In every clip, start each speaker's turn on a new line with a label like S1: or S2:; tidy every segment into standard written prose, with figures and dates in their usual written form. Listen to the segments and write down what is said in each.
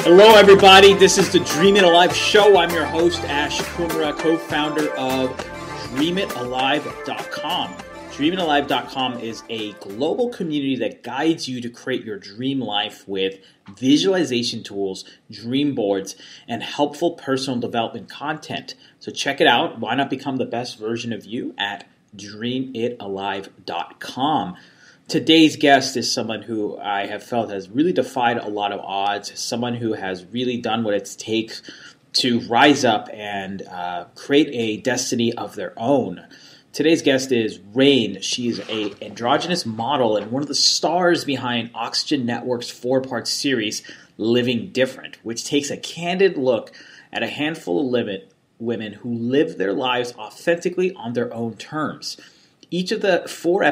S1: Hello, everybody. This is the Dream It Alive show. I'm your host, Ash Kumra, co-founder of DreamItAlive.com. DreamItAlive.com is a global community that guides you to create your dream life with visualization tools, dream boards, and helpful personal development content. So check it out. Why not become the best version of you at DreamItAlive.com. Today's guest is someone who I have felt has really defied a lot of odds, someone who has really done what it takes to rise up and create a destiny of their own. Today's guest is Rain. She's an androgynous model and one of the stars behind Oxygen Network's 4-part series, Living Different, which takes a candid look at a handful of women who live their lives authentically on their own terms. Each of the 4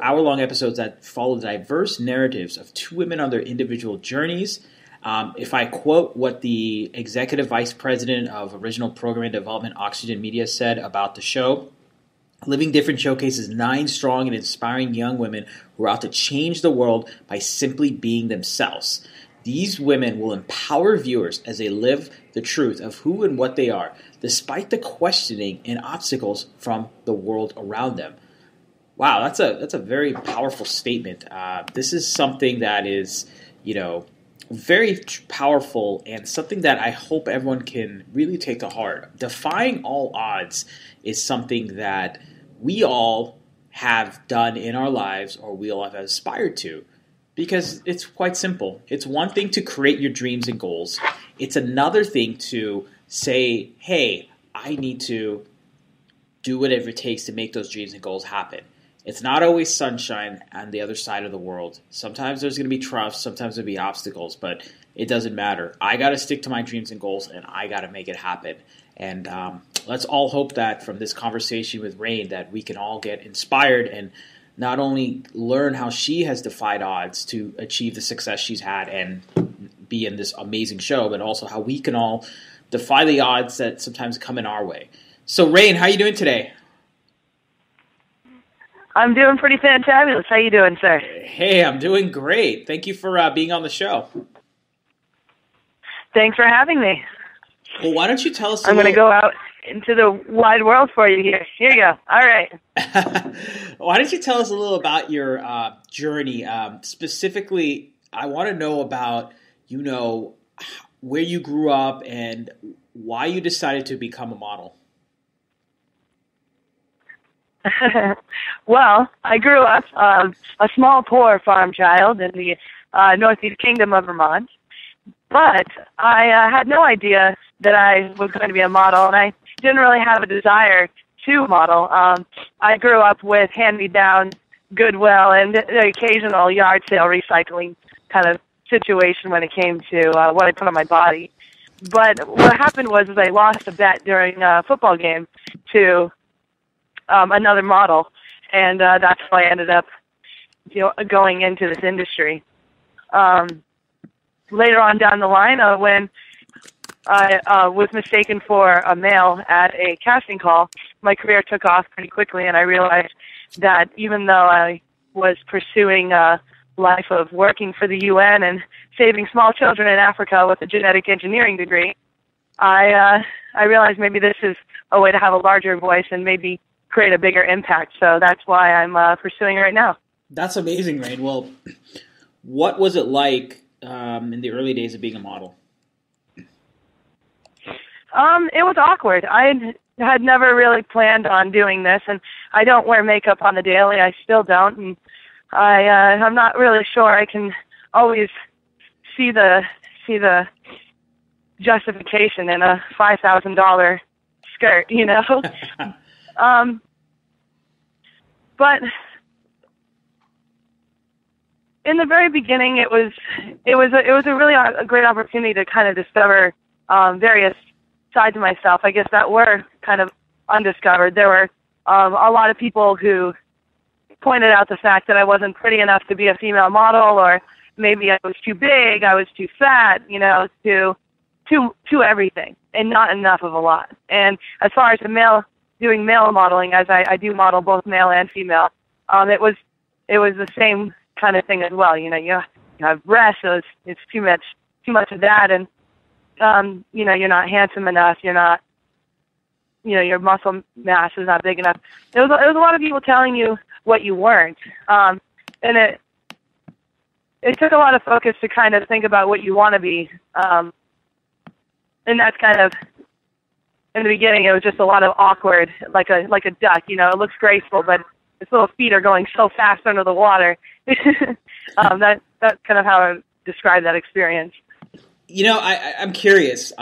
S1: hour-long episodes that follow diverse narratives of 2 women on their individual journeys. If I quote what the executive vice president of original program and development, Oxygen Media, said about the show, Living Different showcases 9 strong and inspiring young women who are out to change the world by simply being themselves. These women will empower viewers as they live the truth of who and what they are, despite the questioning and obstacles from the world around them. Wow, that's a very powerful statement. This is something that is, very powerful and something that I hope everyone can really take to heart. Defying all odds is something that we all have done in our lives, or we all have aspired to, because it's quite simple. It's one thing to create your dreams and goals. It's another thing to say, hey, I need to do whatever it takes to make those dreams and goals happen. It's not always sunshine on the other side of the world. Sometimes there's going to be troughs, sometimes there'll be obstacles, but it doesn't matter. I got to stick to my dreams and goals, and I got to make it happen. And let's all hope that from this conversation with Rain that we can all get inspired and not only learn how she has defied odds to achieve the success she's had and be in this amazing show, but also how we can all defy the odds that sometimes come in our way. So Rain, how are you doing today?
S2: I'm doing pretty fantabulous. How you doing, sir?
S1: Hey, I'm doing great. Thank you for being on the show.
S2: Thanks for having me.
S1: Well, why don't you tell us
S2: I'm going to go out into the wide world for you here. Here you go. All right.
S1: Why don't you tell us a little about your journey? Specifically, I want to know about, where you grew up and why you decided to become a model.
S2: Well, I grew up a small, poor farm child in the Northeast Kingdom of Vermont, but I had no idea that I was going to be a model, and I didn't really have a desire to model. I grew up with hand-me-down Goodwill and the occasional yard sale recycling kind of situation when it came to what I put on my body. But what happened was I lost a bet during a football game to another model, and that's how I ended up, going into this industry. Later on down the line, when I was mistaken for a male at a casting call, my career took off pretty quickly, and I realized that even though I was pursuing a life of working for the UN and saving small children in Africa with a genetic engineering degree, I realized maybe this is a way to have a larger voice and maybe create a bigger impact. So that's why I'm pursuing it right now.
S1: That's amazing, Rain. Well, what was it like in the early days of being a model?
S2: It was awkward. I had never really planned on doing this, and I don't wear makeup on the daily. I still don't, and I'm not really sure I can always see the justification in a $5,000 skirt, But in the very beginning, it was a really great opportunity to kind of discover various sides of myself. I guess that were kind of undiscovered. There were a lot of people who pointed out the fact that I wasn't pretty enough to be a female model, or maybe I was too big, I was too fat, too everything, and not enough of a lot. And as far as doing male modeling, as I do model both male and female, it was the same kind of thing as well. You have breasts, so it's too much too much of that, and you're not handsome enough, you're not, your muscle mass is not big enough. There was a lot of people telling you what you weren't, and it took a lot of focus to kind of think about what you want to be, and that's kind of, in the beginning, it was just a lot of awkward, like a duck. It looks graceful, but its little feet are going so fast under the water. That's kind of how I would describe that experience.
S1: I'm curious.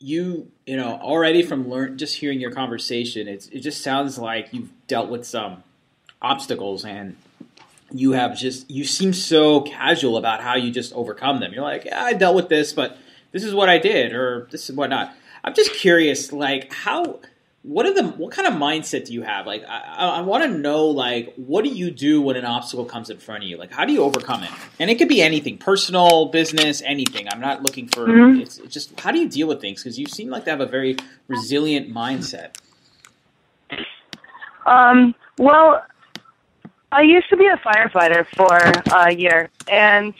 S1: Already from just hearing your conversation, it just sounds like you've dealt with some obstacles, and you seem so casual about how you just overcome them. You're like, yeah, I dealt with this, but this is what I did, or this is what not. I'm just curious, like, what kind of mindset do you have? Like, I want to know, like, what do you do when an obstacle comes in front of you? Like, how do you overcome it? And it could be anything, personal, business, anything. I'm not looking for, it's just, how do you deal with things? Because you seem like to have a very resilient mindset.
S2: Well, I used to be a firefighter for a year, and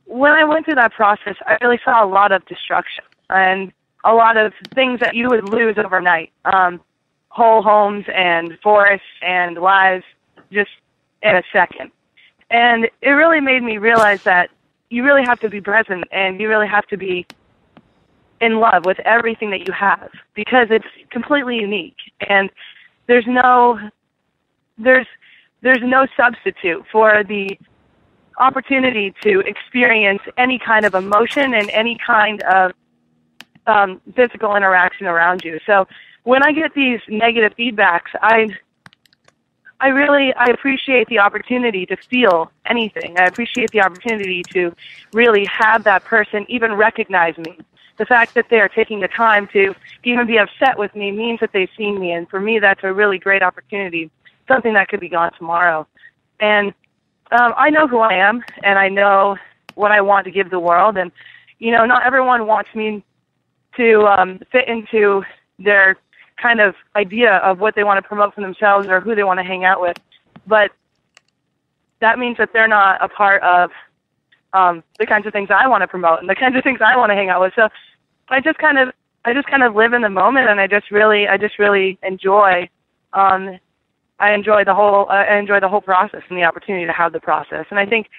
S2: when I went through that process, I really saw a lot of destruction and a lot of things that you would lose overnight. Whole homes and forests and lives just in a second. And it really made me realize that you really have to be present, and you really have to be in love with everything that you have, because it's completely unique. And there's no substitute for the opportunity to experience any kind of emotion and any kind of physical interaction around you. So when I get these negative feedbacks, I appreciate the opportunity to feel anything. I appreciate the opportunity to really have that person even recognize me. The fact that they're taking the time to even be upset with me means that they've seen me, and for me, that's a really great opportunity, something that could be gone tomorrow. And I know who I am, and I know what I want to give the world, and, not everyone wants me to fit into their kind of idea of what they want to promote for themselves or who they want to hang out with. But that means that they're not a part of the kinds of things I want to promote and the kinds of things I want to hang out with. So I just kind of live in the moment, and I just really enjoy I enjoy the whole process and the opportunity to have the process. And I think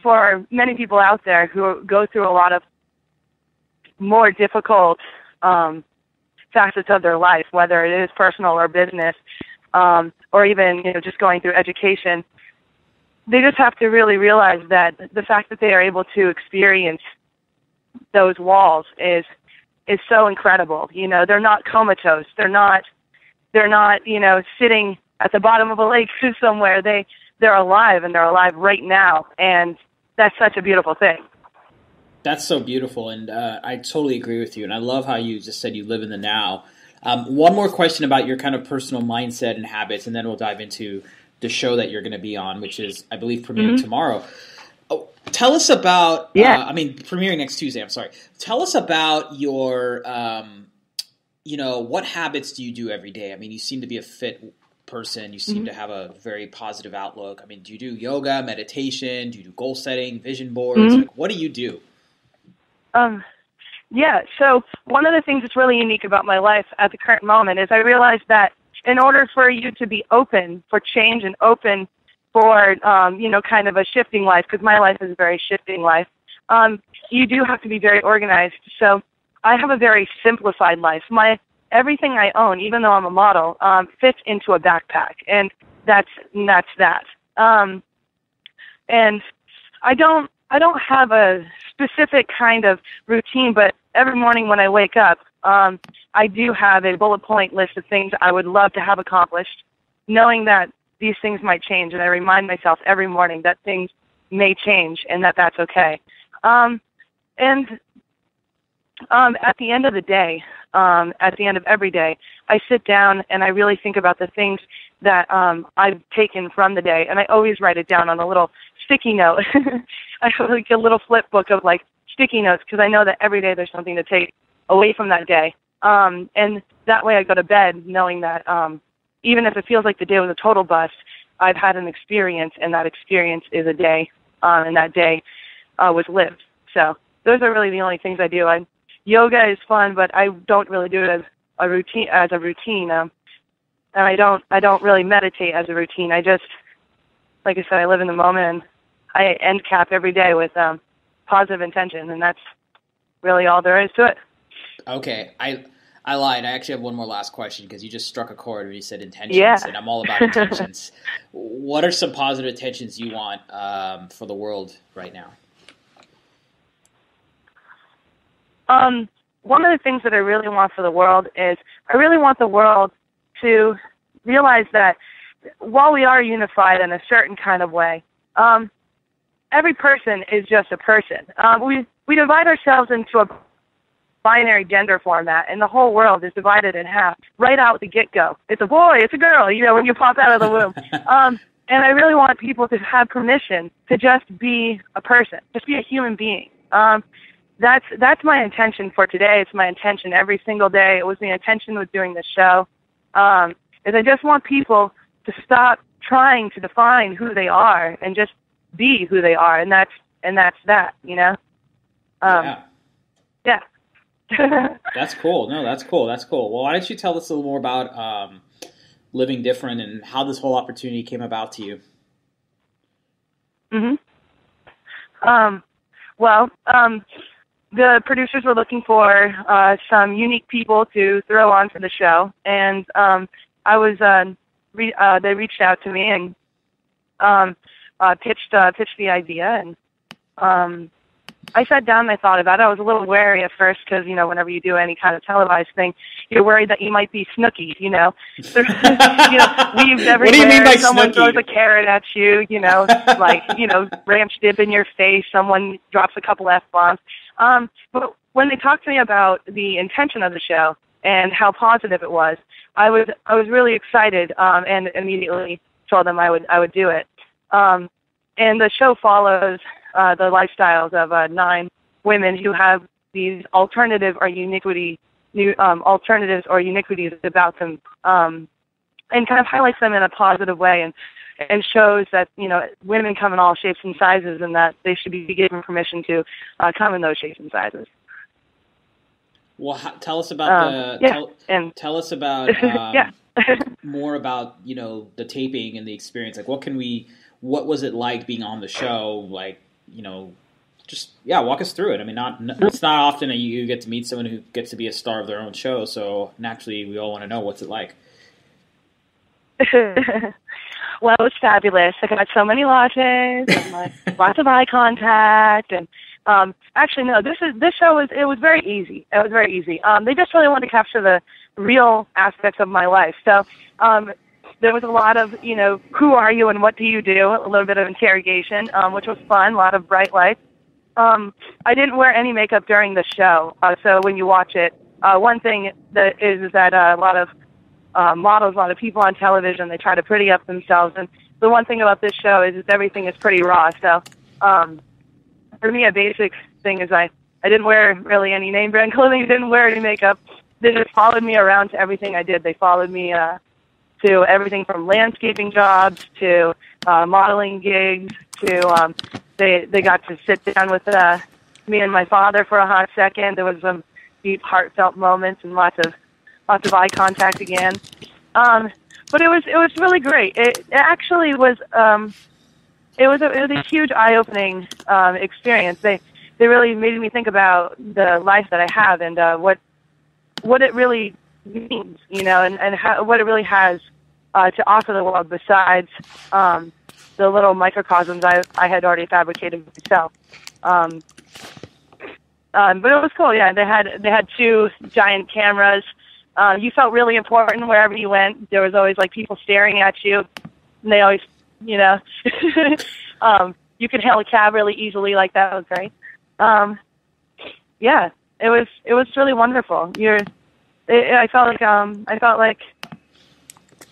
S2: for many people out there who go through a lot of more difficult facets of their life, whether it is personal or business, or even just going through education, they just have to really realize that the fact that they are able to experience those walls is so incredible. They're not comatose. They're not sitting at the bottom of a lake somewhere. They're alive, and they're alive right now, and that's such a beautiful thing.
S1: That's so beautiful, and I totally agree with you. And I love how you just said you live in the now. One more question about your kind of personal mindset and habits, and then we'll dive into the show that you're going to be on, which is, I believe, premiering tomorrow. Oh, tell us about, premiering next Tuesday, I'm sorry. Tell us about your, what habits do you do every day? I mean, you seem to be a fit person. You seem to have a very positive outlook. I mean, do you do yoga, meditation? Do you do goal setting, vision boards? Like, what do you do?
S2: So one of the things that's really unique about my life at the current moment is I realized that in order for you to be open for change and open for, kind of a shifting life, because my life is a very shifting life, you do have to be very organized. So I have a very simplified life. Everything I own, even though I'm a model, fits into a backpack, and that's that. And I don't have a specific kind of routine, but every morning when I wake up, I do have a bullet point list of things I would love to have accomplished, knowing that these things might change, and I remind myself every morning that things may change and that that's okay. At the end of the day, at the end of every day, I sit down and I really think about the things that I've taken from the day, and I always write it down on a little sticky note. I have like a little flip book of like sticky notes, because I know that every day there's something to take away from that day. And that way I go to bed knowing that even if it feels like the day was a total bust, I've had an experience, and that experience is a day, and that day was lived. So those are really the only things I do. Yoga is fun, but I don't really do it as a routine. And I don't really meditate as a routine. I just, like I said, I live in the moment, and I end cap every day with positive intention, and that's really all there is to it.
S1: Okay, I lied. I actually have one more last question because you just struck a chord when you said intentions, and I'm all about intentions. What are some positive intentions you want for the world right now?
S2: One of the things that I really want for the world is I really want the world to realize that while we are unified in a certain kind of way, every person is just a person. We divide ourselves into a binary gender format, and the whole world is divided in half right out the get-go. It's a boy, it's a girl, when you pop out of the womb. And I really want people to have permission to just be a person, just be a human being. That's my intention for today. It's my intention every single day. It was the intention with doing this show. Is I just want people to stop trying to define who they are and just be who they are, and that's that. Yeah.
S1: That's cool. No, that's cool. Well, why don't you tell us a little more about Living Different and how this whole opportunity came about to you?
S2: The producers were looking for some unique people to throw on for the show, and they reached out to me and pitched the idea, and I sat down and I thought about it. I was a little wary at first because, whenever you do any kind of televised thing, you're worried that you might be snooky, weaved everywhere.
S1: What do you mean by
S2: someone
S1: snooky?
S2: throws a carrot at you, ranch dip in your face, someone drops a couple F-bombs. But when they talked to me about the intention of the show and how positive it was, I was really excited, and immediately told them I would do it. And the show follows the lifestyles of 9 women who have these alternatives or uniquities about them, and kind of highlights them in a positive way, and shows that women come in all shapes and sizes, and that they should be given permission to come in those shapes and sizes.
S1: Well, tell us about tell us about more about the taping and the experience. Like, what was it like being on the show? Like, walk us through it. I mean, it's not often that you get to meet someone who gets to be a star of their own show, so naturally we all want to know what's it like.
S2: Well, it was fabulous. I got so many lattes, and lots of eye contact, and actually, no, this show was very easy. It was very easy. They just really wanted to capture the real aspects of my life. So there was a lot of, who are you and what do you do? A little bit of interrogation, which was fun. A lot of bright lights. I didn't wear any makeup during the show, so when you watch it, one thing that is that a lot of models, a lot of people on television, they try to pretty up themselves. And the one thing about this show is everything is pretty raw. So for me, a basic thing is I didn't wear really any name brand clothing. I didn't wear any makeup. They just followed me around to everything I did. They followed me to everything from landscaping jobs to modeling gigs to they got to sit down with me and my father for a hot second. There was some deep, heartfelt moments and lots of eye contact again. But it was really great. It actually was it was a huge eye-opening experience. They really made me think about the life that I have and what it really means, and how, what it really has to offer the world besides the little microcosms I had already fabricated myself. But it was cool. Yeah, they had 2 giant cameras. You felt really important wherever you went. There was always people staring at you, and they always, you could hail a cab really easily. That was great. Yeah, it was really wonderful. I felt like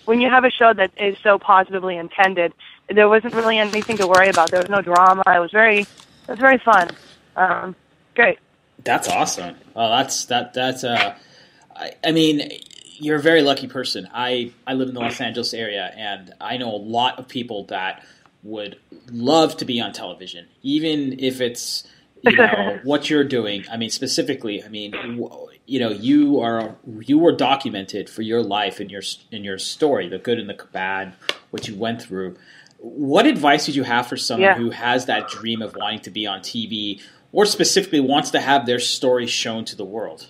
S2: when you have a show that is so positively intended, there wasn't really anything to worry about. There was no drama. It was very fun. Great.
S1: That's awesome. Oh, that's I mean, you're a very lucky person. I live in the Los Angeles area, and I know a lot of people that would love to be on television, even if it's what you're doing. I mean, specifically, I mean, you were documented for your life and your story, the good and the bad, what you went through. What advice would you have for someone who has that dream of wanting to be on TV, or specifically wants to have their story shown to the world?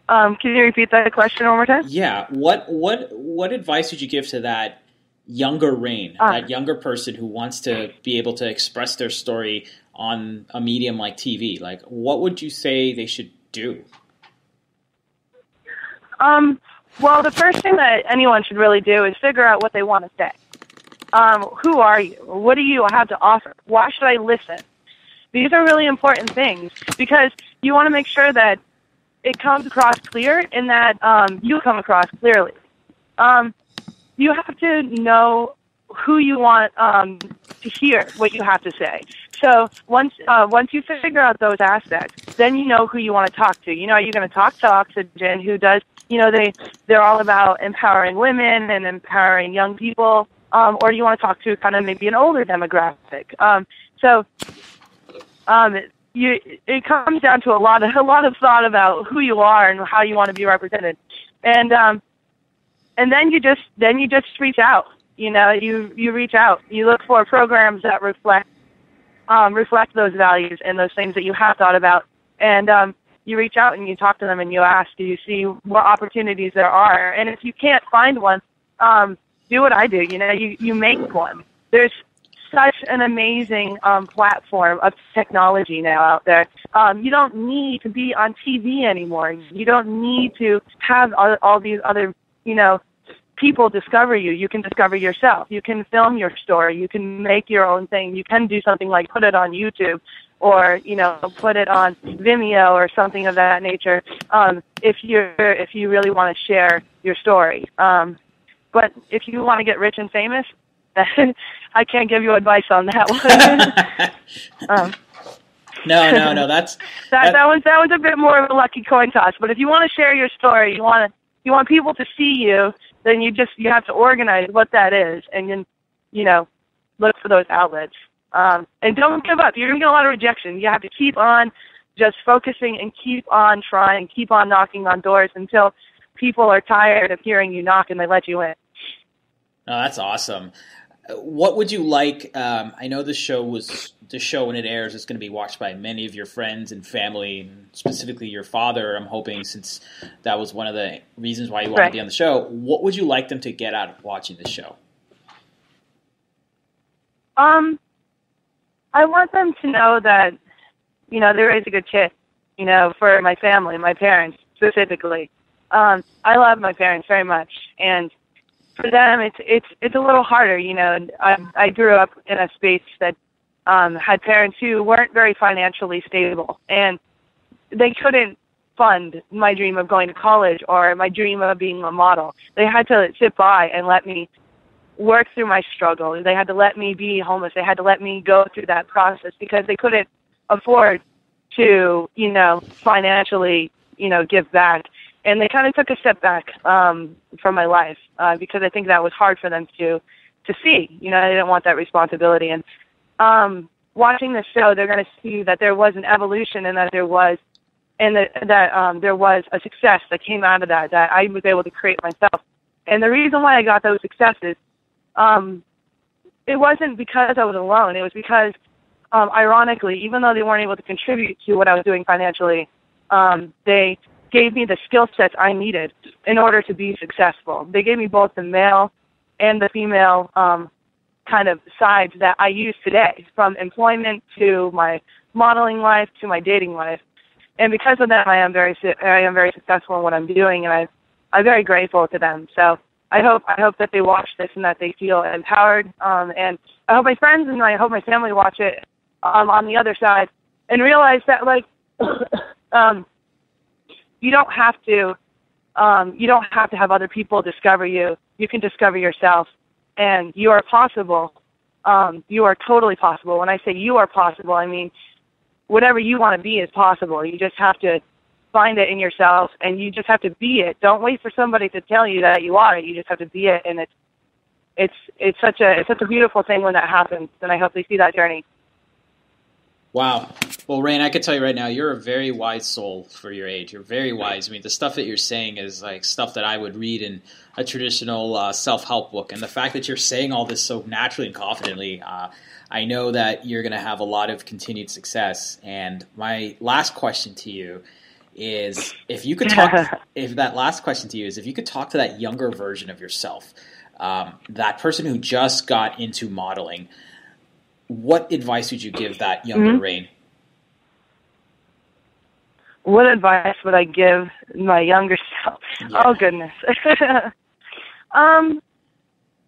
S2: Can you repeat that question one more time?
S1: Yeah. What advice would you give to that younger Rain, that younger person who wants to be able to express their story on a medium like TV? Like, what would you say they should do?
S2: Well, the first thing that anyone should really do is figure out what they want to say. Who are you? What do you have to offer? Why should I listen? These are really important things because you want to make sure that it comes across clear and that you come across clearly. You have to know who you want to hear what you have to say. So once you figure out those aspects, then you know who you want to talk to. Are you going to talk to Oxygen, who does, they're all about empowering women and empowering young people, or do you want to talk to kind of maybe an older demographic? It comes down to a lot of thought about who you are and how you want to be represented, and then you just reach out. You reach out. You look for programs that reflect those values and those things that you have thought about, and you reach out and you talk to them and you ask, do you see what opportunities there are? And if you can't find one, do what I do. You make one. There's such an amazing platform of technology now out there. You don't need to be on TV anymore. You don't need to have all these other, people discover you. You can discover yourself. You can film your story. You can make your own thing. You can do something like put it on YouTube or, put it on Vimeo or something of that nature, if you really want to share your story. But if you want to get rich and famous, I can't give you advice on that one.
S1: No.
S2: That was a bit more of a lucky coin toss. But if you want to share your story, you want people to see you, then you have to organize what that is, and then look for those outlets. And don't give up. You're gonna get a lot of rejection. You have to keep on just focusing and keep on trying, keep on knocking on doors until people are tired of hearing you knock and they let you in.
S1: Oh, that's awesome. What would you like? I know the show when it airs is going to be watched by many of your friends and family, and specifically your father. I'm hoping, since that was one of the reasons why you wanted to be on the show. What would you like them to get out of watching the show?
S2: I want them to know that there is a good kid. For my family, my parents specifically. I love my parents very much, and for them, it's a little harder, I grew up in a space that had parents who weren't very financially stable, and they couldn't fund my dream of going to college or my dream of being a model. They had to sit by and let me work through my struggle. They had to let me be homeless. They had to let me go through that process because they couldn't afford to, financially, give back. And they kind of took a step back from my life because I think that was hard for them to see. They didn't want that responsibility. And watching the show, they're going to see that there was an evolution and that there was a success that came out of that I was able to create myself. And the reason why I got those successes, it wasn't because I was alone. It was because, ironically, even though they weren't able to contribute to what I was doing financially, they gave me the skill sets I needed in order to be successful. They gave me both the male and the female kind of sides that I use today, from employment to my modeling life to my dating life. And because of that, I am very successful in what I'm doing, and I'm very grateful to them. So I hope that they watch this and that they feel empowered. And I hope my friends and I hope my family watch it on the other side and realize that, you don't have to have other people discover you. You can discover yourself, and you are possible. You are totally possible. When I say you are possible, I mean whatever you want to be is possible. You just have to find it in yourself, and you just have to be it. Don't wait for somebody to tell you that you are it. You just have to be it, and it's such a beautiful thing when that happens, and I hope they see that journey.
S1: Wow. Well, Rain, I can tell you right now, you're a very wise soul for your age. You're very wise. I mean, the stuff that you're saying is like stuff that I would read in a traditional self-help book. And the fact that you're saying all this so naturally and confidently, I know that you're going to have a lot of continued success. And my last question to you is, if you could talk, if you could talk to that younger version of yourself, that person who just got into modeling, what advice would you give that younger Rain?
S2: What advice would I give my younger self? Yeah. Oh goodness. I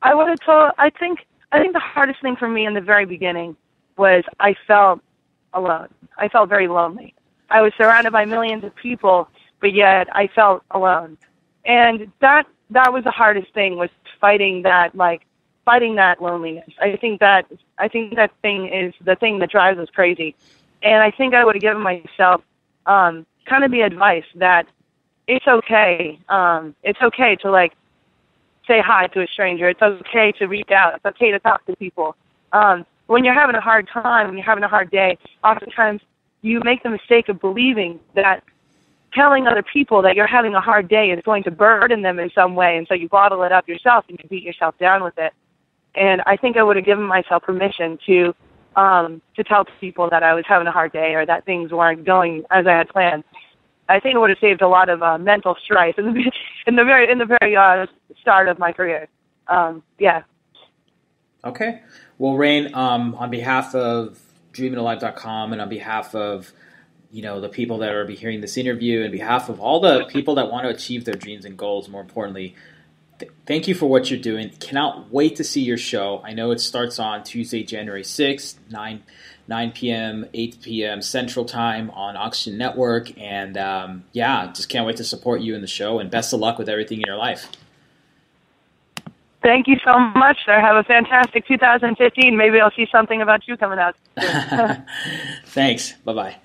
S2: would have told. I think the hardest thing for me in the very beginning was I felt alone. I felt very lonely. I was surrounded by millions of people, but yet I felt alone. And that was the hardest thing, was fighting that loneliness. I think that thing is the thing that drives us crazy. And I think I would have given myself kind of the advice that it's okay. It's okay to like say hi to a stranger. It's okay to reach out. It's okay to talk to people. When you're having a hard time, when you're having a hard day, oftentimes you make the mistake of believing that telling other people that you're having a hard day is going to burden them in some way, and so you bottle it up yourself and you beat yourself down with it. And I think I would have given myself permission to tell people that I was having a hard day or that things weren't going as I had planned. I think it would have saved a lot of mental strife in the very start of my career. Yeah.
S1: Okay. Well, Rain, on behalf of DreamItAlive.com and on behalf of the people that are hearing this interview, and behalf of all the people that want to achieve their dreams and goals, more importantly, thank you for what you're doing. Cannot wait to see your show. I know it starts on Tuesday, January 6th, 9 p.m., 8 p.m. Central Time on Oxygen Network. And just can't wait to support you in the show, and best of luck with everything in your life.
S2: Thank you so much, sir. Have a fantastic 2015. Maybe I'll see something about you coming out soon.
S1: Thanks. Bye-bye.